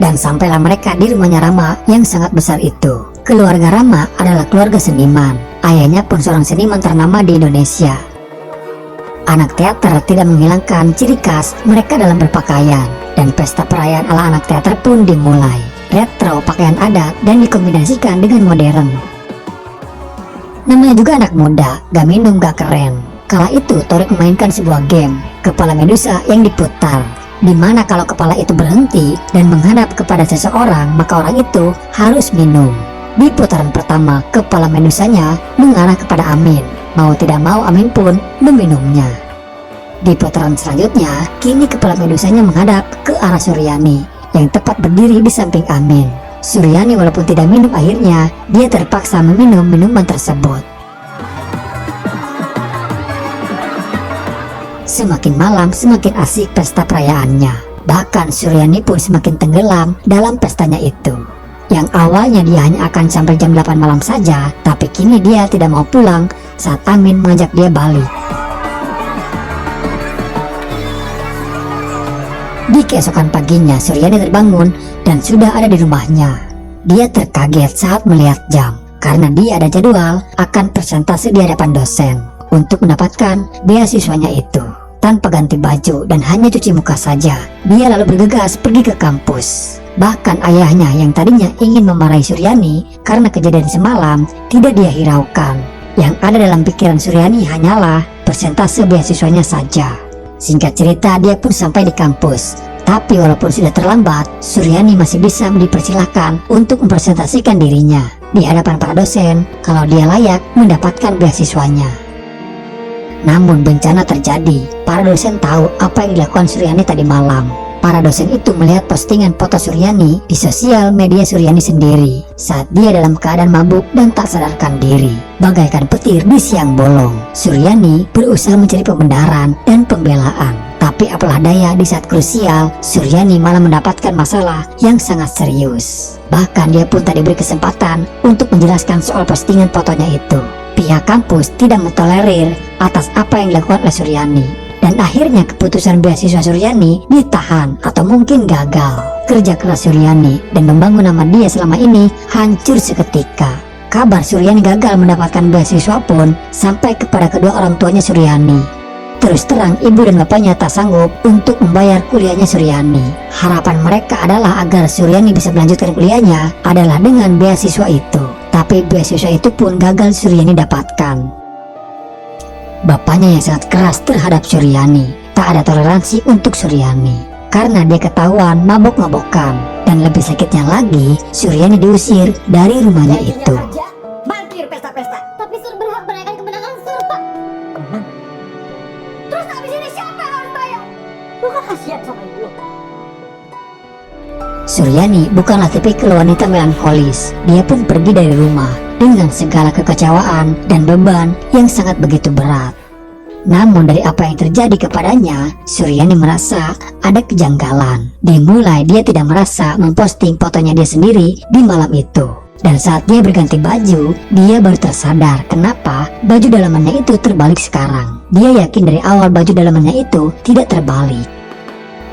Dan sampailah mereka di rumahnya Rama yang sangat besar itu. Keluarga Rama adalah keluarga seniman. Ayahnya pun seorang seniman ternama di Indonesia. Anak teater tidak menghilangkan ciri khas mereka dalam berpakaian. Dan pesta perayaan ala anak teater pun dimulai. Retro pakaian adat dan dikombinasikan dengan modern. Namanya juga anak muda, gak minum gak keren. Kala itu Torik memainkan sebuah game, Kepala Medusa yang diputar. Dimana kalau kepala itu berhenti dan menghadap kepada seseorang, maka orang itu harus minum. Di putaran pertama, kepala medusanya mengarah kepada Amin. Mau tidak mau Amin pun meminumnya. Di putaran selanjutnya, kini kepala medusanya menghadap ke arah Suryani yang tepat berdiri di samping Amin. Suryani walaupun tidak minum akhirnya, dia terpaksa meminum minuman tersebut. Semakin malam semakin asik pesta perayaannya. Bahkan Suryani pun semakin tenggelam dalam pestanya itu. Yang awalnya dia hanya akan sampai jam 8 malam saja, tapi kini dia tidak mau pulang saat Amin mengajak dia balik. Di keesokan paginya Suryani terbangun dan sudah ada di rumahnya. Dia terkaget saat melihat jam, karena dia ada jadwal akan presentasi di hadapan dosen untuk mendapatkan beasiswanya itu. Tanpa ganti baju dan hanya cuci muka saja, dia lalu bergegas pergi ke kampus. Bahkan ayahnya yang tadinya ingin memarahi Suryani karena kejadian semalam tidak dia hiraukan. Yang ada dalam pikiran Suryani hanyalah persentase beasiswanya saja. Singkat cerita, dia pun sampai di kampus. Tapi walaupun sudah terlambat, Suryani masih bisa dipersilahkan untuk mempresentasikan dirinya di hadapan para dosen kalau dia layak mendapatkan beasiswanya. Namun bencana terjadi. Para dosen tahu apa yang dilakukan Suryani tadi malam. Para dosen itu melihat postingan foto Suryani di sosial media Suryani sendiri saat dia dalam keadaan mabuk dan tak sadarkan diri. Bagaikan petir di siang bolong, Suryani berusaha mencari pembenaran dan pembelaan. Tapi apalah daya, di saat krusial, Suryani malah mendapatkan masalah yang sangat serius. Bahkan dia pun tak diberi kesempatan untuk menjelaskan soal postingan fotonya itu. Pihak kampus tidak mentolerir atas apa yang dilakukan oleh Suryani. Dan akhirnya keputusan beasiswa Suryani ditahan atau mungkin gagal. Kerja keras Suryani dan membangun nama dia selama ini hancur seketika. Kabar Suryani gagal mendapatkan beasiswa pun sampai kepada kedua orang tuanya Suryani. Terus terang ibu dan bapaknya tak sanggup untuk membayar kuliahnya Suryani. Harapan mereka adalah agar Suryani bisa melanjutkan kuliahnya adalah dengan beasiswa itu. Tapi beasiswa itu pun gagal Suryani dapatkan. Bapaknya yang sangat keras terhadap Suryani, tak ada toleransi untuk Suryani karena dia ketahuan mabok-mabokan. Dan lebih sakitnya lagi, Suryani diusir dari rumahnya itu. Bantir pesta-pesta. Tapi Sur berhak merayakan kemenangan Sur, Pak. Terus abis ini siapa yang harus bayar? Lu kan kasihan sama ibu. Suryani bukanlah tipikal wanita melankolis. Dia pun pergi dari rumah dengan segala kekecewaan dan beban yang sangat begitu berat. Namun dari apa yang terjadi kepadanya, Suryani merasa ada kejanggalan. Dimulai dia tidak merasa memposting fotonya dia sendiri di malam itu. Dan saat dia berganti baju, dia baru tersadar kenapa baju dalamannya itu terbalik sekarang. Dia yakin dari awal baju dalamannya itu tidak terbalik.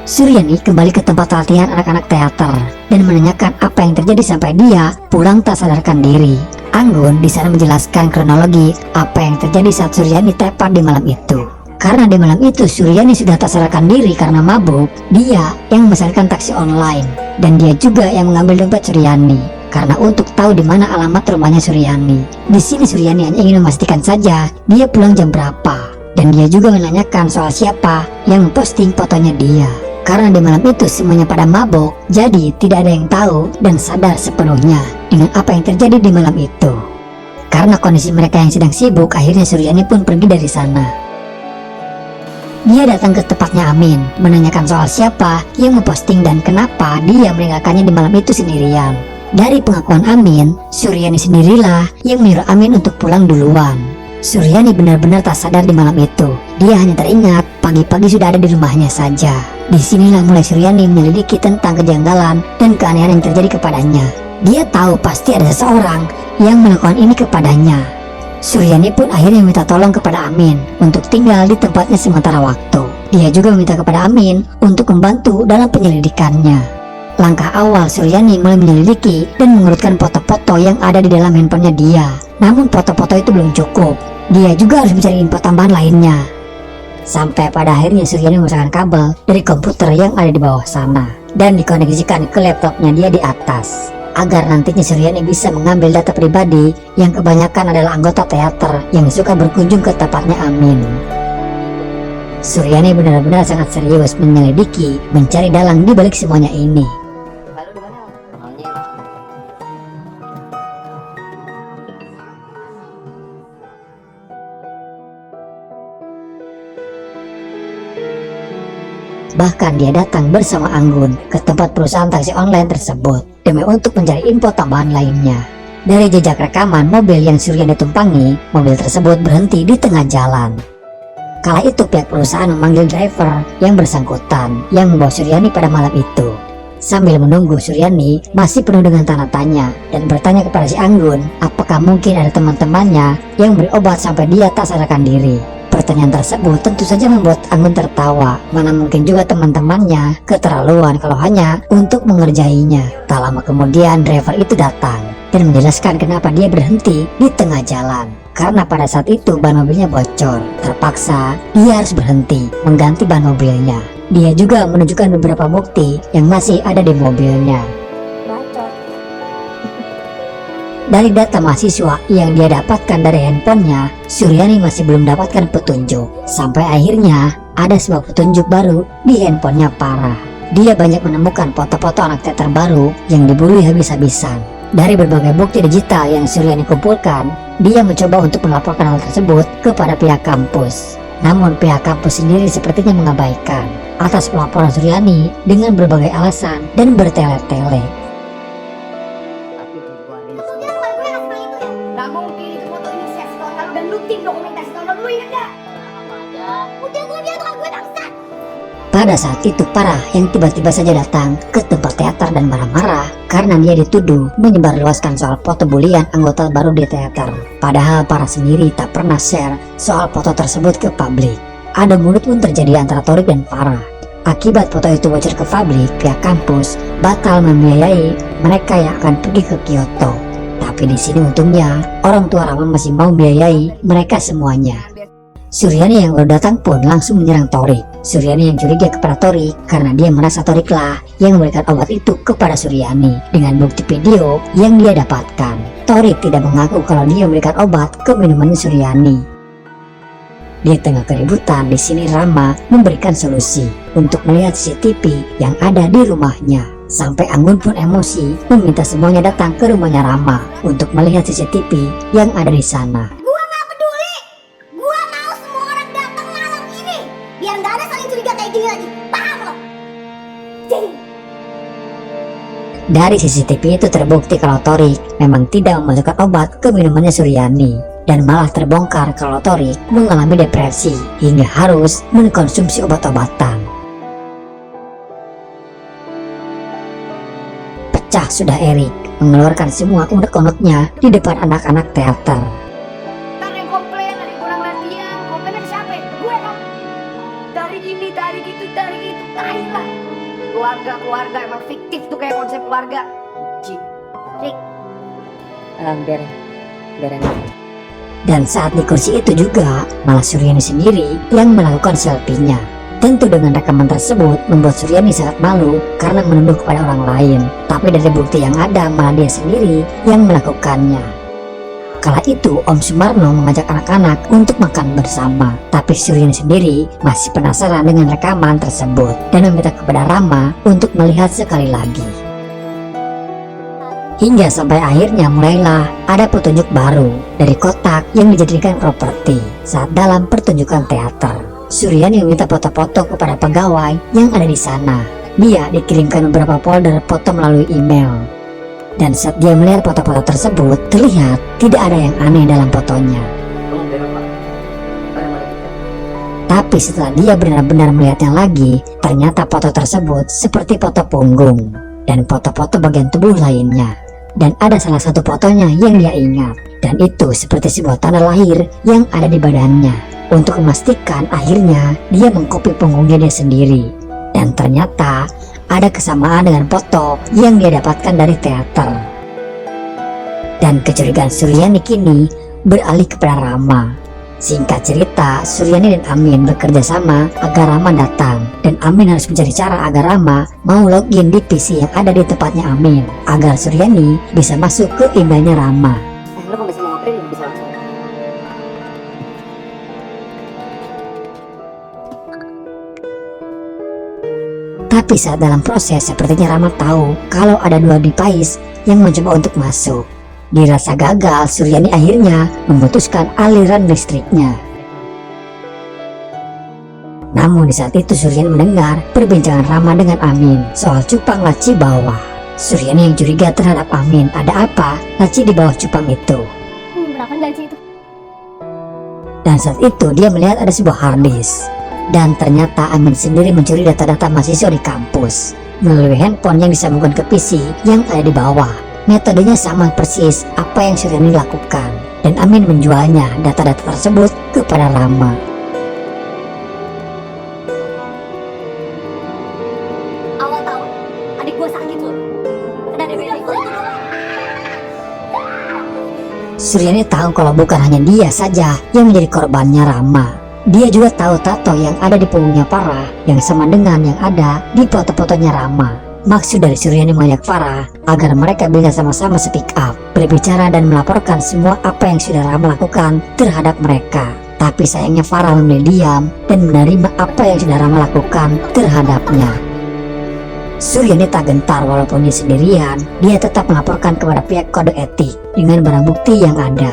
Suryani kembali ke tempat latihan anak-anak teater dan menanyakan apa yang terjadi sampai dia pulang tak sadarkan diri. Anggun di sana menjelaskan kronologi apa yang terjadi saat Suryani tepat di malam itu. Karena di malam itu Suryani sudah tak sadarkan diri karena mabuk. Dia yang memesankan taksi online dan dia juga yang mengambil dompet Suryani. Karena untuk tahu di mana alamat rumahnya Suryani. Di sini Suryani hanya ingin memastikan saja dia pulang jam berapa. Dan dia juga menanyakan soal siapa yang memposting fotonya dia. Karena di malam itu semuanya pada mabuk, jadi tidak ada yang tahu dan sadar sepenuhnya dengan apa yang terjadi di malam itu. Karena kondisi mereka yang sedang sibuk, akhirnya Suryani pun pergi dari sana. Dia datang ke tempatnya Amin, menanyakan soal siapa yang memposting dan kenapa dia meninggalkannya di malam itu sendirian. Dari pengakuan Amin, Suryani sendirilah yang menyuruh Amin untuk pulang duluan. Suryani benar-benar tak sadar di malam itu. Dia hanya teringat pagi-pagi sudah ada di rumahnya saja. Disinilah mulai Suryani menyelidiki tentang kejanggalan dan keanehan yang terjadi kepadanya. Dia tahu pasti ada seseorang yang melakukan ini kepadanya. Suryani pun akhirnya meminta tolong kepada Amin untuk tinggal di tempatnya sementara waktu. Dia juga meminta kepada Amin untuk membantu dalam penyelidikannya. Langkah awal Suryani mulai menyelidiki dan mengurutkan foto-foto yang ada di dalam handphonenya dia. Namun foto-foto itu belum cukup. Dia juga harus mencari info tambahan lainnya. Sampai pada akhirnya Suryani memasukkan kabel dari komputer yang ada di bawah sana dan dikoneksikan ke laptopnya dia di atas, agar nantinya Suryani bisa mengambil data pribadi yang kebanyakan adalah anggota teater yang suka berkunjung ke tempatnya Amin. Suryani benar-benar sangat serius menyelidiki, mencari dalang di balik semuanya ini. Bahkan dia datang bersama Anggun ke tempat perusahaan taksi online tersebut demi untuk mencari info tambahan lainnya. Dari jejak rekaman mobil yang Suryani tumpangi, mobil tersebut berhenti di tengah jalan. Kala itu pihak perusahaan memanggil driver yang bersangkutan yang membawa Suryani pada malam itu. Sambil menunggu, Suryani masih penuh dengan tanda tanya dan bertanya kepada si Anggun apakah mungkin ada teman-temannya yang beri obat sampai dia tak sadarkan diri. Pertanyaan tersebut tentu saja membuat Anggun tertawa, mana mungkin juga teman-temannya keterlaluan kalau hanya untuk mengerjainya. Tak lama kemudian driver itu datang dan menjelaskan kenapa dia berhenti di tengah jalan. Karena pada saat itu ban mobilnya bocor, terpaksa dia harus berhenti mengganti ban mobilnya. Dia juga menunjukkan beberapa bukti yang masih ada di mobilnya. Dari data mahasiswa yang dia dapatkan dari handphonenya, Suryani masih belum dapatkan petunjuk. Sampai akhirnya ada sebuah petunjuk baru di handphonenya Farah. Dia banyak menemukan foto-foto anak teater baru yang dibully habis-habisan. Dari berbagai bukti digital yang Suryani kumpulkan, dia mencoba untuk melaporkan hal tersebut kepada pihak kampus. Namun pihak kampus sendiri sepertinya mengabaikan atas pelaporan Suryani dengan berbagai alasan dan bertele-tele. Gak mungkin itu foto ini saya total dan lu tim dokumentasi total lu ingat gak? Udah gue bilang gue bangsat. Pada saat itu Farah yang tiba-tiba saja datang ke tempat teater dan marah-marah karena dia dituduh menyebarluaskan soal foto bulian anggota baru di teater. Padahal Farah sendiri tak pernah share soal foto tersebut ke publik. Ada mulut pun terjadi antara Thorik dan Farah. Akibat foto itu bocor ke publik, pihak kampus batal membiayai mereka yang akan pergi ke Kyoto. Tapi di sini untungnya orang tua Rama masih mau biayai mereka semuanya. Suryani yang baru datang pun langsung menyerang Thorik. Suryani yang curiga kepada Thorik karena dia merasa Thorik lah yang memberikan obat itu kepada Suryani dengan bukti video yang dia dapatkan. Thorik tidak mengaku kalau dia memberikan obat ke minuman Suryani. Di tengah keributan, di sini Rama memberikan solusi untuk melihat CCTV yang ada di rumahnya. Sampai Anggun pun emosi meminta semuanya datang ke rumahnya Rama untuk melihat CCTV yang ada di sana. Gua gak peduli. Gua mau semua orang datang malam ini biar gak ada saling curiga kayak gini lagi. Paham lo? Jadi dari CCTV itu terbukti kalau Thorik memang tidak memasukkan obat ke minumannya Suryani, dan malah terbongkar kalau Thorik mengalami depresi hingga harus mengkonsumsi obat-obatan. Pecah sudah Erik mengeluarkan semua unek-uneknya di depan anak-anak teater. ntar yang komplain ada yang kurang latihan. Komplainnya ke siapa? Ke gue kan? Dari gini, dari gitu, tai lah. Keluarga emang fiktif tuh kayak konsep keluarga. Rik. Beren. Dan saat di kursi itu juga malah Suryani sendiri yang melakukan selfie-nya. Tentu dengan rekaman tersebut membuat Suryani sangat malu karena menuduh kepada orang lain. Tapi dari bukti yang ada malah dia sendiri yang melakukannya. Kala itu Om Sumarno mengajak anak-anak untuk makan bersama. Tapi Suryani sendiri masih penasaran dengan rekaman tersebut dan meminta kepada Rama untuk melihat sekali lagi. Hingga sampai akhirnya mulailah ada petunjuk baru dari kotak yang dijadikan properti saat dalam pertunjukan teater. Suryani meminta foto-foto kepada pegawai yang ada di sana. Dia dikirimkan beberapa folder foto melalui email. Dan saat dia melihat foto-foto tersebut, terlihat tidak ada yang aneh dalam fotonya. Tapi setelah dia benar-benar melihatnya lagi, ternyata foto tersebut seperti foto punggung dan foto-foto bagian tubuh lainnya. Dan ada salah satu fotonya yang dia ingat, dan itu seperti sebuah tanda lahir yang ada di badannya. Untuk memastikan, akhirnya dia mengkopi punggungnya dia sendiri. Dan ternyata ada kesamaan dengan foto yang dia dapatkan dari teater. Dan kecurigaan Suryani kini beralih kepada Rama. Singkat cerita, Suryani dan Amin bekerja sama agar Rama datang, dan Amin harus mencari cara agar Rama mau login di PC yang ada di tempatnya Amin, agar Suryani bisa masuk ke emailnya Rama. Lu kalau bisa mau print bisa langsung. Tapi saat dalam proses, sepertinya Rama tahu kalau ada dua device yang mencoba untuk masuk. Dirasa gagal, Suryani akhirnya memutuskan aliran listriknya. Namun di saat itu Suryani mendengar perbincangan Rama dengan Amin soal cupang laci bawah. Suryani yang curiga terhadap Amin, ada apa laci di bawah cupang itu? Berapa laci itu? Dan saat itu dia melihat ada sebuah harddisk. Dan ternyata Amin sendiri mencuri data-data mahasiswa di kampus melalui handphone yang disambungkan ke PC yang ada di bawah. Metodenya sama persis apa yang Suryani lakukan, dan Amin menjualnya data-data tersebut kepada Rama. Awal tahun, adik gue sakit loh. Ada DBD. Suryani tahu kalau bukan hanya dia saja yang menjadi korbannya Rama. Dia juga tahu tato yang ada di punggungnya Farah yang sama dengan yang ada di foto-fotonya Rama. Maksud dari Suryani mengajak Farah agar mereka bisa sama-sama speak up, berbicara dan melaporkan semua apa yang sudah Rama lakukan terhadap mereka. Tapi sayangnya Farah memilih diam dan menerima apa yang sudah Rama lakukan terhadapnya. Suryani tak gentar walaupun dia sendirian, dia tetap melaporkan kepada pihak kode etik dengan barang bukti yang ada.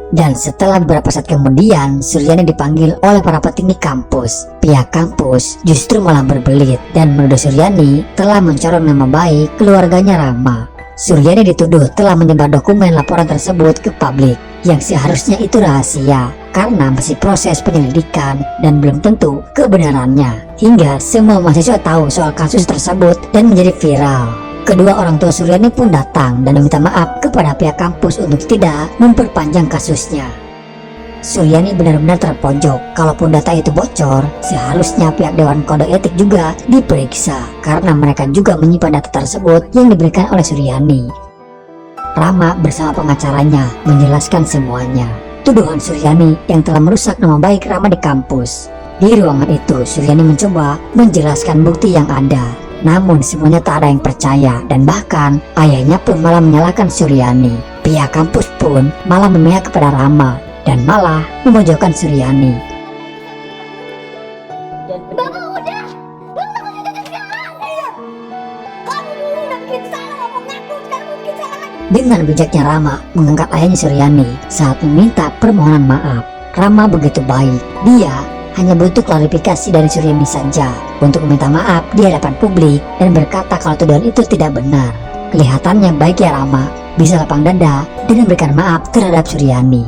Dan setelah beberapa saat kemudian, Suryani dipanggil oleh para petinggi kampus. Pihak kampus justru malah berbelit dan menuduh Suryani telah mencorong nama baik keluarganya Rama. Suryani dituduh telah menyebar dokumen laporan tersebut ke publik yang seharusnya itu rahasia karena masih proses penyelidikan dan belum tentu kebenarannya. Hingga semua mahasiswa tahu soal kasus tersebut dan menjadi viral. Kedua orang tua Suryani pun datang dan meminta maaf kepada pihak kampus untuk tidak memperpanjang kasusnya. Suryani benar-benar terpojok. Kalaupun data itu bocor, seharusnya pihak Dewan Kode Etik juga diperiksa karena mereka juga menyimpan data tersebut yang diberikan oleh Suryani. Rama bersama pengacaranya menjelaskan semuanya. Tuduhan Suryani yang telah merusak nama baik Rama di kampus. Di ruangan itu, Suryani mencoba menjelaskan bukti yang ada. Namun semuanya tak ada yang percaya, dan bahkan ayahnya pun malah menyalahkan Suryani. Pihak kampus pun malah memihak kepada Rama dan malah memojokkan Suryani. Bapak udah, bapak udah sekarang ya. Kamu dulu udah bikin salah, ngomong ngaku, sekarang bikin salah lagi. Dengan bijaknya Rama mengangkat ayahnya Suryani saat meminta permohonan maaf. Rama begitu baik, dia hanya butuh klarifikasi dari Suryani saja untuk meminta maaf di hadapan publik dan berkata kalau tuduhan itu tidak benar. Kelihatannya baik ya Rama bisa lapang dada dan memberikan maaf terhadap Suryani.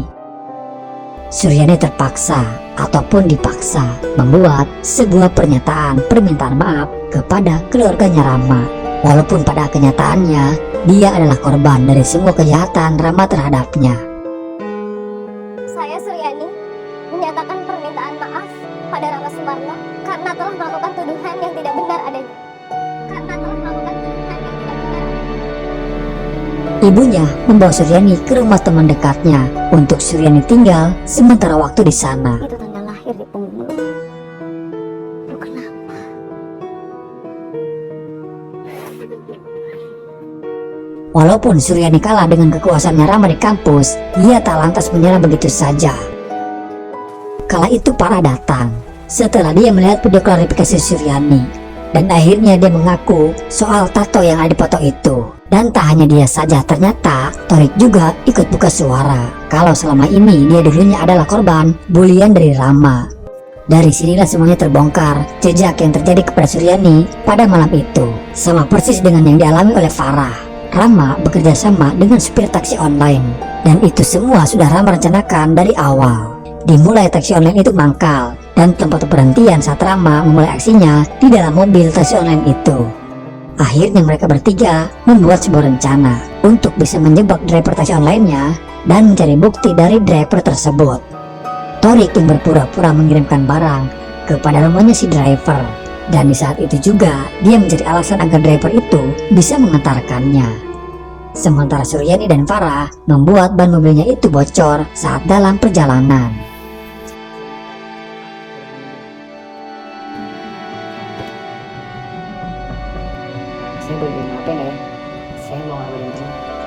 Suryani terpaksa ataupun dipaksa membuat sebuah pernyataan permintaan maaf kepada keluarganya Rama. Walaupun pada kenyataannya dia adalah korban dari semua kejahatan Rama terhadapnya. Saya Suryani menyatakan permintaan maaf pada Rama Sumarno karena telah melakukan tuduhan yang tidak benar adanya. Ibunya membawa Suryani ke rumah teman dekatnya untuk Suryani tinggal sementara waktu di sana. Itu tanda lahir di punggung lu. Lu kenapa? Walaupun Suryani kalah dengan kekuasaannya Rama di kampus, dia tak lantas menyerah begitu saja. Kala itu Farah datang setelah dia melihat video klarifikasi Suryani, dan akhirnya dia mengaku soal tato yang ada di foto itu. Dan tak hanya dia saja, ternyata Thorik juga ikut buka suara kalau selama ini dia dulunya adalah korban bulian dari Rama. Dari sinilah semuanya terbongkar jejak yang terjadi kepada Suryani pada malam itu, sama persis dengan yang dialami oleh Farah. Rama bekerja sama dengan supir taksi online, dan itu semua sudah Rama rencanakan dari awal. Dimulai taksi online itu mangkal dan tempat berhentian saat Rama memulai aksinya di dalam mobil taksi online itu. Akhirnya mereka bertiga membuat sebuah rencana untuk bisa menjebak driver taksi online-nya dan mencari bukti dari driver tersebut. Thorik yang berpura-pura mengirimkan barang kepada rumahnya si driver, Dan di saat itu juga dia mencari alasan agar driver itu bisa mengantarkannya. Sementara Suryani dan Farah membuat ban mobilnya itu bocor saat dalam perjalanan.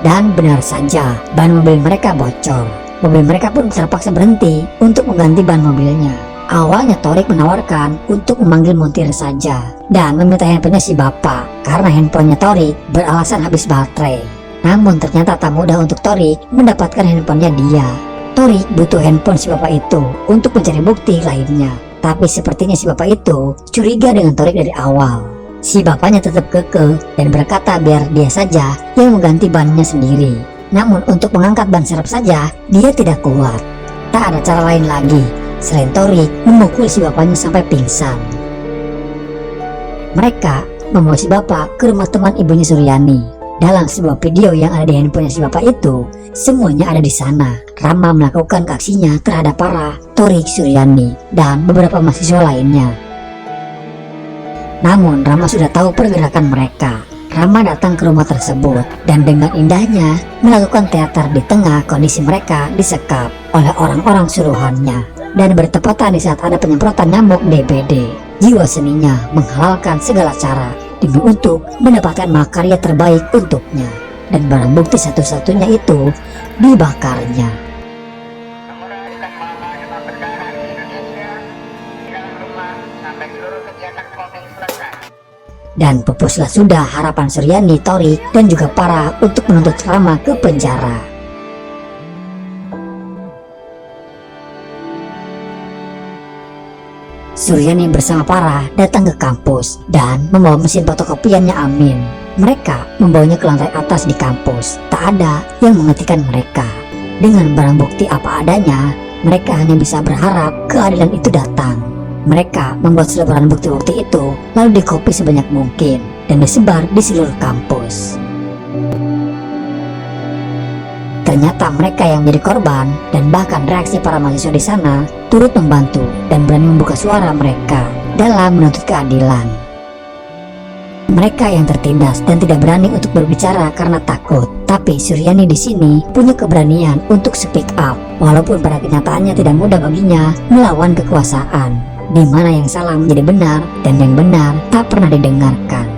Dan benar saja, ban mobil mereka bocor. Mobil mereka pun terpaksa berhenti untuk mengganti ban mobilnya. Awalnya Torik menawarkan untuk memanggil montir saja dan meminta handphonenya si bapak karena handphonenya Torik beralasan habis baterai. Namun ternyata tak mudah untuk Torik mendapatkan handphonenya dia. Torik butuh handphone si bapak itu untuk mencari bukti lainnya. Tapi sepertinya si bapak itu curiga dengan Torik dari awal. Si bapaknya tetap kekeh dan berkata biar dia saja yang mengganti bannya sendiri. Namun untuk mengangkat ban serep saja dia tidak kuat. Tak ada cara lain lagi selain Torik memukul si bapaknya sampai pingsan. Mereka membawa si bapak ke rumah teman ibunya Suryani. Dalam sebuah video yang ada di handphonenya si bapak itu, semuanya ada di sana. Rama melakukan aksinya terhadap Farah, Torik, Suryani, dan beberapa mahasiswa lainnya. Namun Rama sudah tahu pergerakan mereka. Rama datang ke rumah tersebut dan dengan indahnya melakukan teater di tengah kondisi mereka disekap oleh orang-orang suruhannya. Dan bertepatan di saat ada penyemprotan nyamuk DBD, jiwa seninya menghalalkan segala cara demi untuk mendapatkan makarya terbaik untuknya. Dan barang bukti satu-satunya itu dibakarnya. Dan pupuslah sudah harapan Suryani, Torik, dan juga Farah untuk menuntut Rama ke penjara. Suryani bersama Farah datang ke kampus dan membawa mesin fotokopiannya Amin. Mereka membawanya ke lantai atas di kampus. Tak ada yang menghentikan mereka. Dengan barang bukti apa adanya, mereka hanya bisa berharap keadilan itu datang. Mereka membuat selebaran bukti-bukti itu lalu dikopi sebanyak mungkin dan disebar di seluruh kampus. Ternyata mereka yang menjadi korban dan bahkan reaksi para mahasiswa di sana turut membantu dan berani membuka suara mereka dalam menuntut keadilan. Mereka yang tertindas dan tidak berani untuk berbicara karena takut, tapi Suryani di sini punya keberanian untuk speak up, walaupun pada kenyataannya tidak mudah baginya melawan kekuasaan, di mana yang salah menjadi benar dan yang benar tak pernah didengarkan.